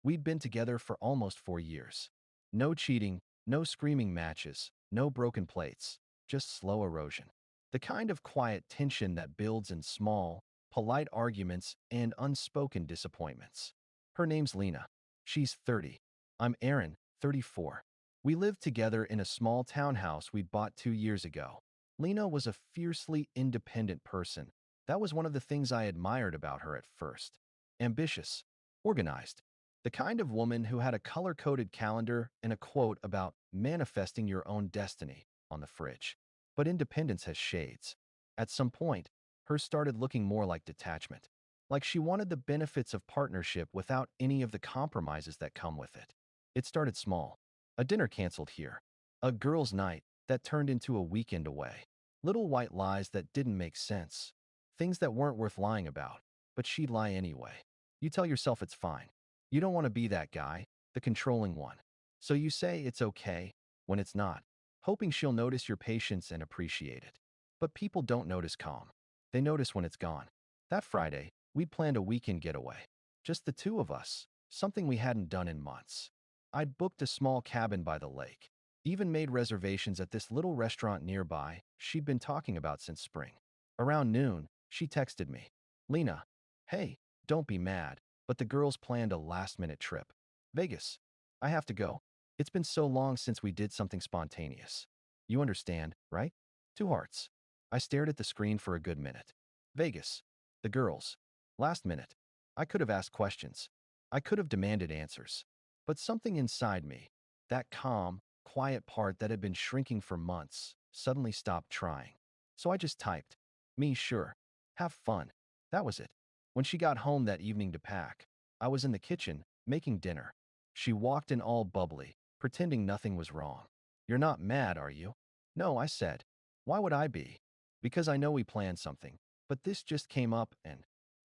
We'd been together for almost 4 years. No cheating, no screaming matches, no broken plates, just slow erosion. The kind of quiet tension that builds in small, polite arguments and unspoken disappointments. Her name's Lena. She's 30. I'm Aaron, 34. We lived together in a small townhouse we bought 2 years ago. Lena was a fiercely independent person. That was one of the things I admired about her at first. Ambitious, organized, the kind of woman who had a color-coded calendar and a quote about manifesting your own destiny on the fridge. But independence has shades. At some point, hers started looking more like detachment. Like she wanted the benefits of partnership without any of the compromises that come with it. It started small. A dinner canceled here. A girls' night that turned into a weekend away. Little white lies that didn't make sense. Things that weren't worth lying about, but she'd lie anyway. You tell yourself it's fine. You don't want to be that guy, the controlling one. So you say it's okay when it's not, hoping she'll notice your patience and appreciate it. But people don't notice calm. They notice when it's gone. That Friday, we'd planned a weekend getaway. Just the two of us, something we hadn't done in months. I'd booked a small cabin by the lake. Even made reservations at this little restaurant nearby she'd been talking about since spring. Around noon, she texted me. Lena, hey, don't be mad, but the girls planned a last-minute trip. Vegas. I have to go. It's been so long since we did something spontaneous. You understand, right? Two hearts. I stared at the screen for a good minute. Vegas. The girls. Last minute. I could have asked questions. I could have demanded answers. But something inside me, that calm, quiet part that had been shrinking for months, suddenly stopped trying. So I just typed, me sure. Have fun. That was it. When she got home that evening to pack, I was in the kitchen, making dinner. She walked in all bubbly, pretending nothing was wrong. You're not mad, are you? No, I said. Why would I be? Because I know we planned something, but this just came up and…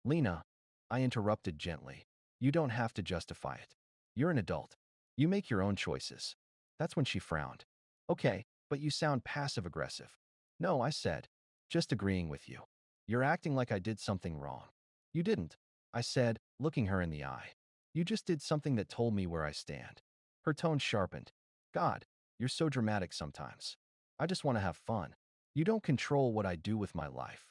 Lena, I interrupted gently. You don't have to justify it. You're an adult. You make your own choices. That's when she frowned. Okay, but you sound passive-aggressive. No, I said. Just agreeing with you. You're acting like I did something wrong. You didn't, I said, looking her in the eye. You just did something that told me where I stand. Her tone sharpened. God, you're so dramatic sometimes. I just want to have fun. You don't control what I do with my life.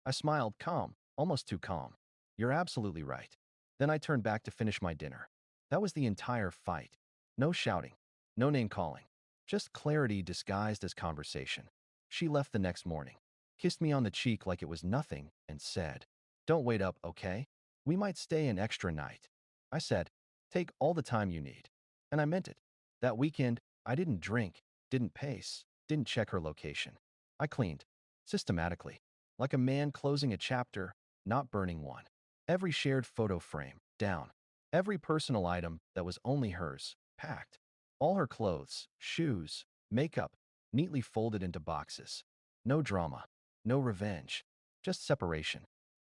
I smiled, calm, almost too calm. You're absolutely right. Then I turned back to finish my dinner. That was the entire fight. No shouting, no name-calling, just clarity disguised as conversation. She left the next morning, kissed me on the cheek like it was nothing, and said, don't wait up, okay? We might stay an extra night. I said, take all the time you need. And I meant it. That weekend, I didn't drink, didn't pace, didn't check her location. I cleaned, systematically, like a man closing a chapter, not burning one. Every shared photo frame, down. Every personal item that was only hers, packed. All her clothes, shoes, makeup, neatly folded into boxes. No drama, no revenge, just separation.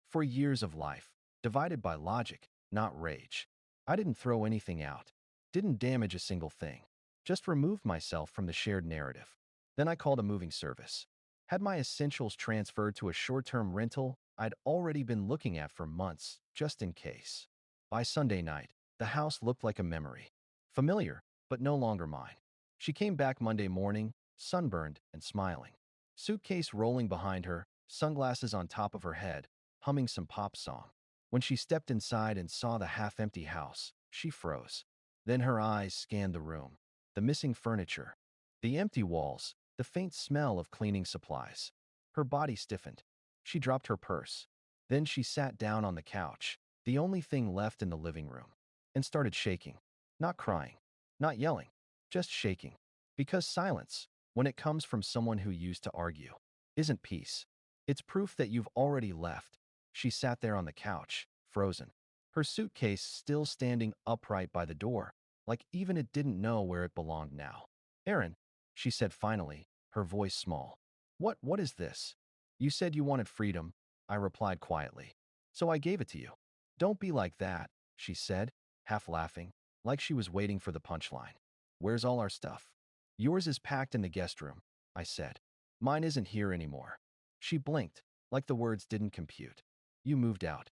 For years of life, divided by logic, not rage. I didn't throw anything out, didn't damage a single thing, just removed myself from the shared narrative. Then I called a moving service. Had my essentials transferred to a short-term rental I'd already been looking at for months, just in case. By Sunday night, the house looked like a memory. Familiar, but no longer mine. She came back Monday morning, sunburned and smiling. Suitcase rolling behind her, sunglasses on top of her head, humming some pop song. When she stepped inside and saw the half-empty house, she froze. Then her eyes scanned the room. The missing furniture, the empty walls, the faint smell of cleaning supplies. Her body stiffened. She dropped her purse. Then she sat down on the couch, the only thing left in the living room, and started shaking. Not crying, not yelling, just shaking. Because silence, when it comes from someone who used to argue, isn't peace. It's proof that you've already left. She sat there on the couch, frozen. Her suitcase still standing upright by the door, like even it didn't know where it belonged now. Aaron, she said finally, her voice small. What is this? You said you wanted freedom, I replied quietly. So I gave it to you. Don't be like that, she said, half laughing, like she was waiting for the punchline. Where's all our stuff? Yours is packed in the guest room, I said. Mine isn't here anymore. She blinked, like the words didn't compute. You moved out.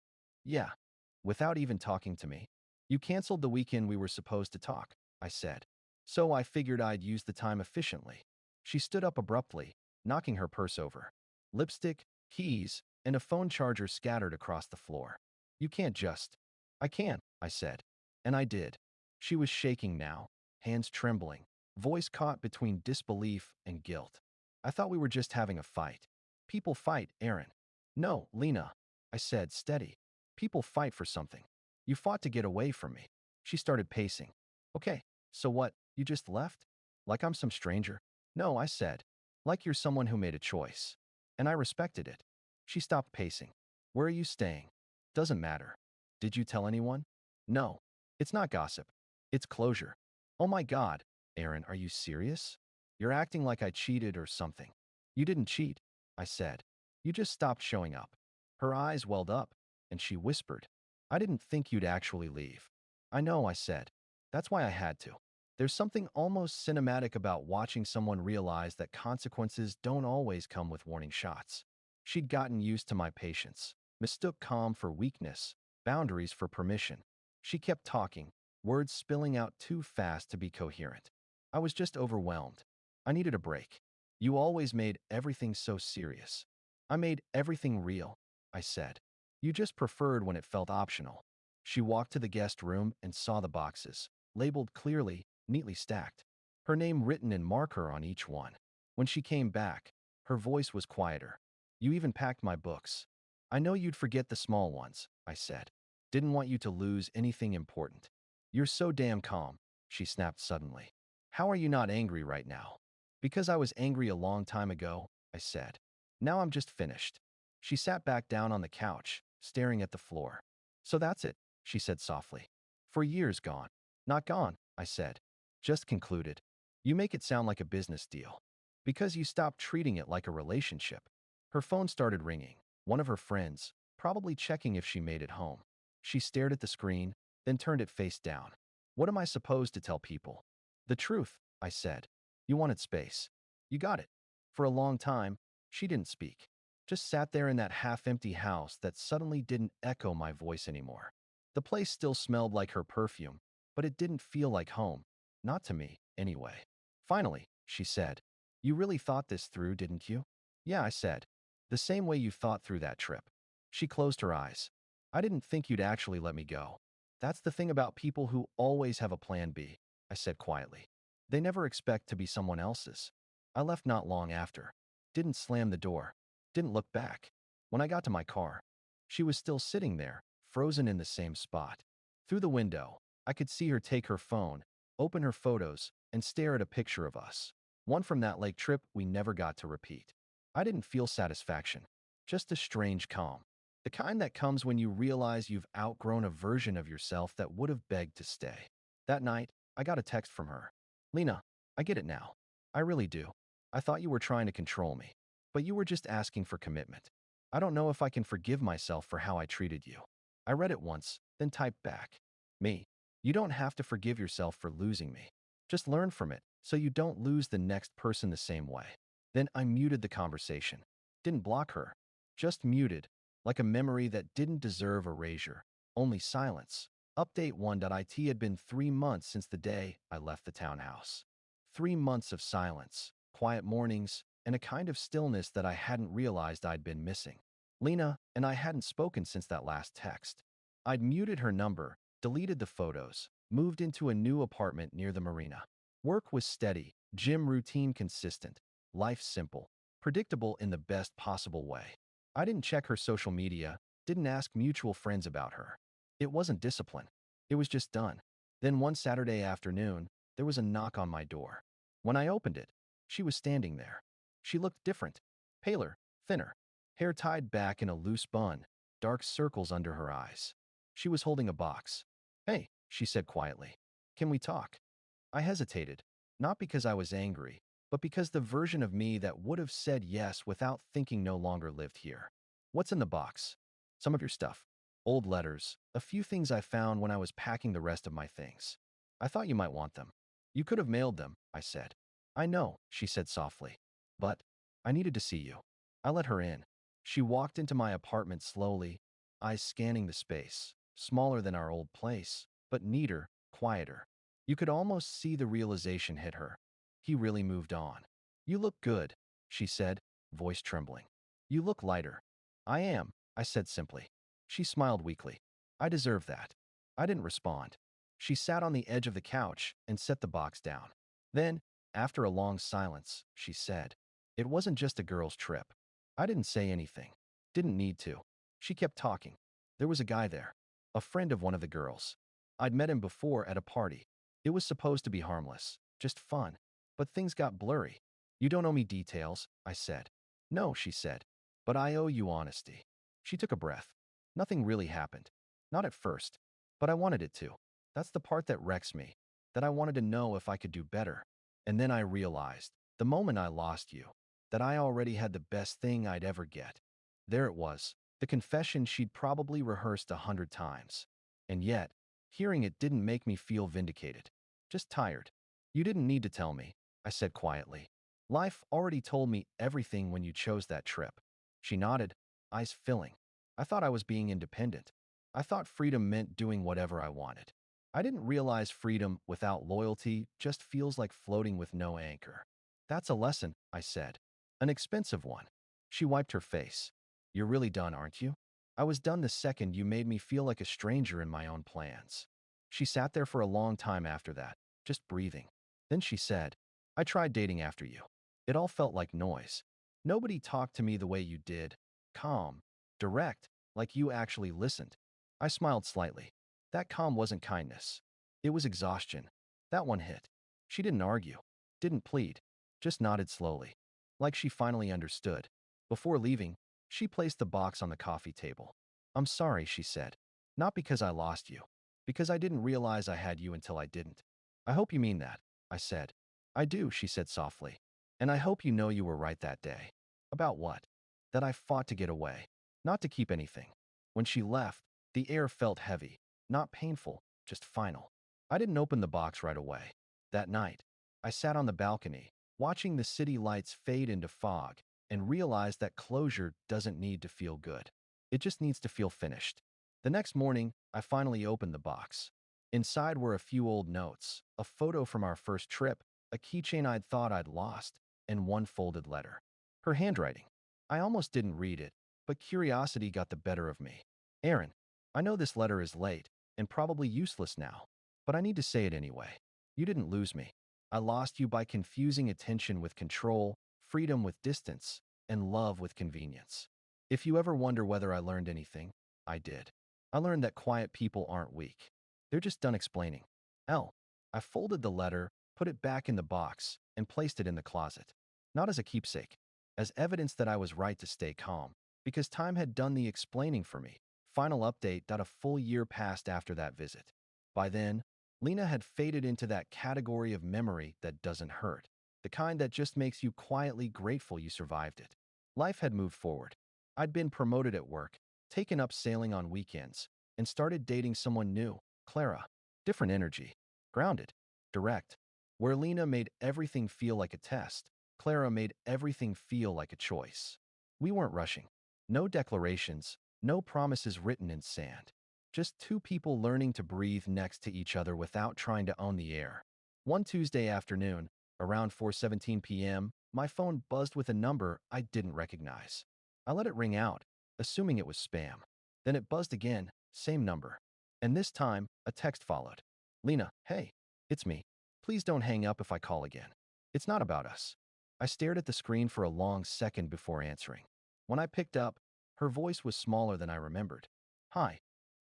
Yeah. Without even talking to me. You canceled the weekend we were supposed to talk, I said. So I figured I'd use the time efficiently. She stood up abruptly, knocking her purse over. Lipstick, keys, and a phone charger scattered across the floor. You can't just. I can't, I said. And I did. She was shaking now, hands trembling, voice caught between disbelief and guilt. I thought we were just having a fight. People fight, Aaron. No, Lena, I said, steady. People fight for something. You fought to get away from me. She started pacing. Okay, so what, you just left? Like I'm some stranger? No, I said. Like you're someone who made a choice. And I respected it. She stopped pacing. Where are you staying? Doesn't matter. Did you tell anyone? No. It's not gossip. It's closure. Oh my God, Aaron, are you serious? You're acting like I cheated or something. You didn't cheat, I said. You just stopped showing up. Her eyes welled up, and she whispered, I didn't think you'd actually leave. I know, I said. That's why I had to. There's something almost cinematic about watching someone realize that consequences don't always come with warning shots. She'd gotten used to my patience, mistook calm for weakness, boundaries for permission. She kept talking, words spilling out too fast to be coherent. I was just overwhelmed. I needed a break. You always made everything so serious. I made everything real, I said. You just preferred when it felt optional. She walked to the guest room and saw the boxes, labeled clearly, neatly stacked. Her name written in marker on each one. When she came back, her voice was quieter. You even packed my books. I know you'd forget the small ones, I said. Didn't want you to lose anything important. You're so damn calm, she snapped suddenly. How are you not angry right now? Because I was angry a long time ago, I said. Now I'm just finished. She sat back down on the couch, staring at the floor. So that's it, she said softly. For years gone. Not gone, I said. Just concluded. You make it sound like a business deal. Because you stopped treating it like a relationship. Her phone started ringing. One of her friends, probably checking if she made it home. She stared at the screen, then turned it face down. What am I supposed to tell people? The truth, I said. You wanted space. You got it. For a long time, she didn't speak. Just sat there in that half-empty house that suddenly didn't echo my voice anymore. The place still smelled like her perfume, but it didn't feel like home. Not to me, anyway. Finally, she said, you really thought this through, didn't you? Yeah, I said. The same way you thought through that trip. She closed her eyes. I didn't think you'd actually let me go. That's the thing about people who always have a plan B, I said quietly. They never expect to be someone else's. I left not long after. Didn't slam the door. Didn't look back. When I got to my car, she was still sitting there, frozen in the same spot. Through the window, I could see her take her phone, open her photos, and stare at a picture of us. One from that lake trip we never got to repeat. I didn't feel satisfaction, just a strange calm. The kind that comes when you realize you've outgrown a version of yourself that would have begged to stay. That night, I got a text from her. Lena, I get it now. I really do. I thought you were trying to control me, but you were just asking for commitment. I don't know if I can forgive myself for how I treated you. I read it once, then typed back. Me. You don't have to forgive yourself for losing me. Just learn from it so you don't lose the next person the same way. Then I muted the conversation. Didn't block her. Just muted, like a memory that didn't deserve erasure. Only silence. Update 1.it had been 3 months since the day I left the townhouse. 3 months of silence, quiet mornings, and a kind of stillness that I hadn't realized I'd been missing. Lena and I hadn't spoken since that last text. I'd muted her number, deleted the photos, moved into a new apartment near the marina. Work was steady, gym routine consistent, life simple, predictable in the best possible way. I didn't check her social media, didn't ask mutual friends about her. It wasn't discipline. It was just done. Then one Saturday afternoon, there was a knock on my door. When I opened it, she was standing there. She looked different, paler, thinner, hair tied back in a loose bun, dark circles under her eyes. She was holding a box. Hey, she said quietly. Can we talk? I hesitated, not because I was angry, but because the version of me that would have said yes without thinking no longer lived here. What's in the box? Some of your stuff. Old letters, a few things I found when I was packing the rest of my things. I thought you might want them. You could have mailed them, I said. I know, she said softly. But I needed to see you. I let her in. She walked into my apartment slowly, eyes scanning the space, smaller than our old place, but neater, quieter. You could almost see the realization hit her. He really moved on. You look good, she said, voice trembling. You look lighter. I am, I said simply. She smiled weakly. I deserve that. I didn't respond. She sat on the edge of the couch and set the box down. Then, after a long silence, she said, "It wasn't just a girl's trip." I didn't say anything. Didn't need to. She kept talking. There was a guy there. A friend of one of the girls. I'd met him before at a party. It was supposed to be harmless. Just fun. But things got blurry. You don't owe me details, I said. No, she said. But I owe you honesty. She took a breath. Nothing really happened. Not at first. But I wanted it to. That's the part that wrecks me. That I wanted to know if I could do better. And then I realized, the moment I lost you, that I already had the best thing I'd ever get. There it was, the confession she'd probably rehearsed 100 times. And yet, hearing it didn't make me feel vindicated. Just tired. You didn't need to tell me, I said quietly. Life already told me everything when you chose that trip. She nodded, eyes filling. I thought I was being independent. I thought freedom meant doing whatever I wanted. I didn't realize freedom without loyalty just feels like floating with no anchor. That's a lesson, I said. An expensive one. She wiped her face. You're really done, aren't you? I was done the second you made me feel like a stranger in my own plans. She sat there for a long time after that, just breathing. Then she said, I tried dating after you. It all felt like noise. Nobody talked to me the way you did. Calm. Direct. Like you actually listened. I smiled slightly. That calm wasn't kindness. It was exhaustion. That one hit. She didn't argue. Didn't plead. Just nodded slowly. Like she finally understood. Before leaving, she placed the box on the coffee table. I'm sorry, she said. Not because I lost you. Because I didn't realize I had you until I didn't. I hope you mean that, I said. I do, she said softly. And I hope you know you were right that day. About what? That I fought to get away. Not to keep anything. When she left, the air felt heavy. Not painful, just final. I didn't open the box right away. That night, I sat on the balcony, watching the city lights fade into fog, and realized that closure doesn't need to feel good. It just needs to feel finished. The next morning, I finally opened the box. Inside were a few old notes, a photo from our first trip, a keychain I'd thought I'd lost, and one folded letter. Her handwriting. I almost didn't read it, but curiosity got the better of me. Aaron, I know this letter is late and probably useless now, but I need to say it anyway. You didn't lose me. I lost you by confusing attention with control, freedom with distance, and love with convenience. If you ever wonder whether I learned anything, I did. I learned that quiet people aren't weak. They're just done explaining. L. I folded the letter, put it back in the box, and placed it in the closet. Not as a keepsake, as evidence that I was right to stay calm, because time had done the explaining for me. Final update that a full year passed after that visit. By then, Lena had faded into that category of memory that doesn't hurt, the kind that just makes you quietly grateful you survived it. Life had moved forward. I'd been promoted at work, taken up sailing on weekends, and started dating someone new, Clara. Different energy. Grounded. Direct. Where Lena made everything feel like a test, Clara made everything feel like a choice. We weren't rushing. No declarations, no promises written in sand. Just two people learning to breathe next to each other without trying to own the air. One Tuesday afternoon, around 4:17 p.m., my phone buzzed with a number I didn't recognize. I let it ring out, assuming it was spam. Then it buzzed again, same number. And this time, a text followed. Lena, hey, it's me. Please don't hang up if I call again. It's not about us. I stared at the screen for a long second before answering. When I picked up, her voice was smaller than I remembered. Hi.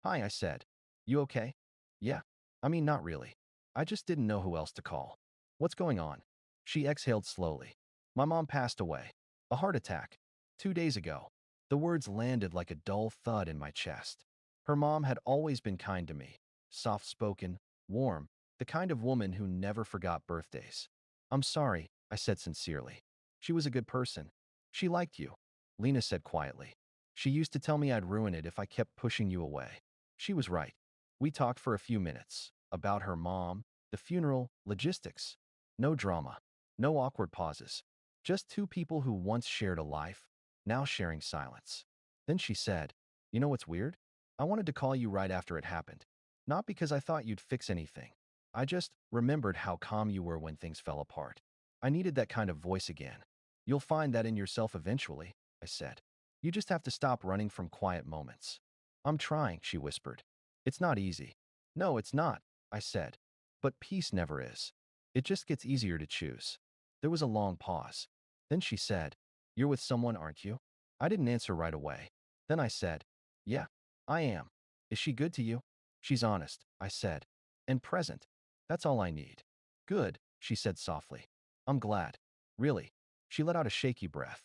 Hi, I said. You okay? Yeah. I mean, not really. I just didn't know who else to call. What's going on? She exhaled slowly. My mom passed away. A heart attack. 2 days ago. The words landed like a dull thud in my chest. Her mom had always been kind to me. Soft-spoken, warm, the kind of woman who never forgot birthdays. I'm sorry, I said sincerely. She was a good person. She liked you, Lena said quietly. She used to tell me I'd ruin it if I kept pushing you away. She was right. We talked for a few minutes about her mom, the funeral, logistics. No drama, no awkward pauses. Just two people who once shared a life, now sharing silence. Then she said, you know what's weird? I wanted to call you right after it happened. Not because I thought you'd fix anything. I just remembered how calm you were when things fell apart. I needed that kind of voice again. You'll find that in yourself eventually, I said. You just have to stop running from quiet moments. I'm trying, she whispered. It's not easy. No, it's not, I said. But peace never is. It just gets easier to choose. There was a long pause. Then she said, You're with someone, aren't you? I didn't answer right away. Then I said, Yeah, I am. Is she good to you? She's honest, I said. And present. That's all I need. Good, she said softly. I'm glad. Really. She let out a shaky breath.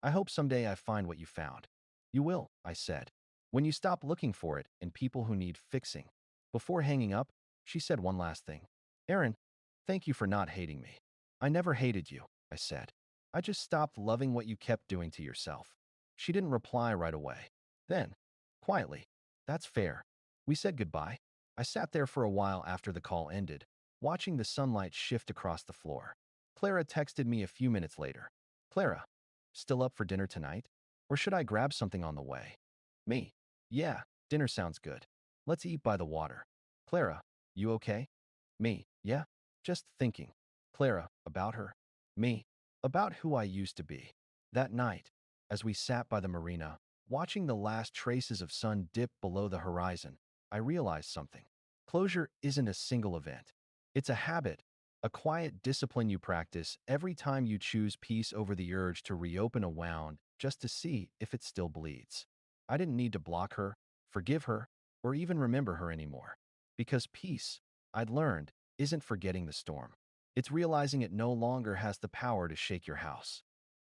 I hope someday I find what you found. You will, I said. When you stop looking for it in people who need fixing. Before hanging up, she said one last thing. Aaron, thank you for not hating me. I never hated you, I said. I just stopped loving what you kept doing to yourself. She didn't reply right away. Then, quietly, that's fair. We said goodbye. I sat there for a while after the call ended, watching the sunlight shift across the floor. Clara texted me a few minutes later. Clara, still up for dinner tonight? Or should I grab something on the way? Me. Yeah, dinner sounds good. Let's eat by the water. Clara, you okay? Me. Yeah, just thinking. Clara, about her? Me. About who I used to be. That night, as we sat by the marina, watching the last traces of sun dip below the horizon, I realized something. Closure isn't a single event. It's a habit, a quiet discipline you practice every time you choose peace over the urge to reopen a wound just to see if it still bleeds. I didn't need to block her, forgive her, or even remember her anymore. Because peace, I'd learned, isn't forgetting the storm. It's realizing it no longer has the power to shake your house.